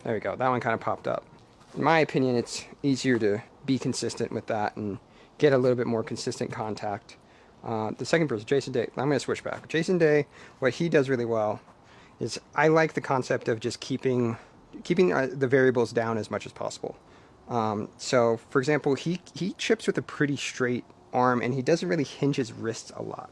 There we go. That one kind of popped up. In my opinion, it's easier to be consistent with that and get a little bit more consistent contact. The second person, Jason Day. I'm going to switch back. Jason Day, what he does really well is I like the concept of just keeping the variables down as much as possible. So, for example, he chips with a pretty straight arm, and he doesn't really hinge his wrists a lot.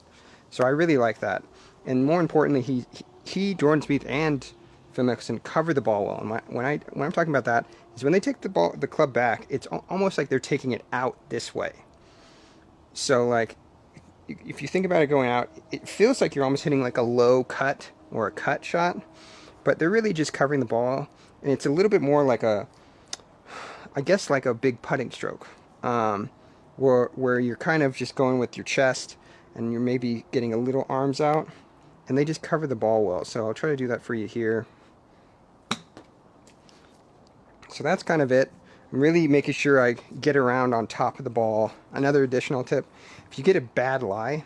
So I really like that. And more importantly, Jordan Spieth, and Phil Mickelson cover the ball well. And when I'm talking about that is when they take the club back, it's almost like they're taking it out this way. So like, if you think about it going out, it feels like you're almost hitting like a low cut or a cut shot, but they're really just covering the ball, and it's a little bit more like I guess like a big putting stroke, where you're kind of just going with your chest, and you're maybe getting a little arms out, and they just cover the ball well. So I'll try to do that for you here. So that's kind of it. I'm really making sure I get around on top of the ball. Another additional tip, if you get a bad lie,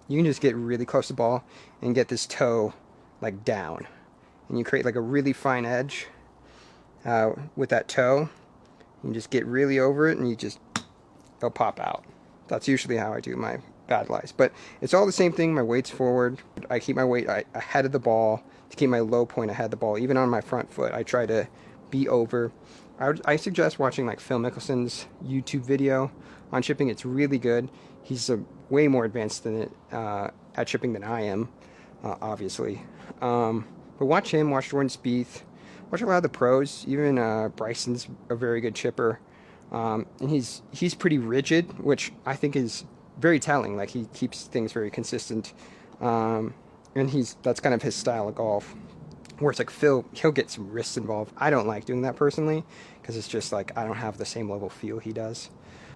you can just get really close to the ball and get this toe like down. And you create like a really fine edge with that toe. You just get really over it, and it'll pop out. That's usually how I do my bad lies. But it's all the same thing. My weight's forward. I keep my weight ahead of the ball to keep my low point ahead of the ball. Even on my front foot, I try to be over. I suggest watching like Phil Mickelson's YouTube video on chipping. It's really good. He's way more advanced at chipping than I am, obviously. But watch him, watch Jordan Spieth, watch a lot of the pros. Even Bryson's a very good chipper, and he's pretty rigid, which I think is very telling. Like, he keeps things very consistent, and that's kind of his style of golf. Whereas like Phil, he'll get some wrists involved. I don't like doing that personally, because it's just like I don't have the same level feel he does.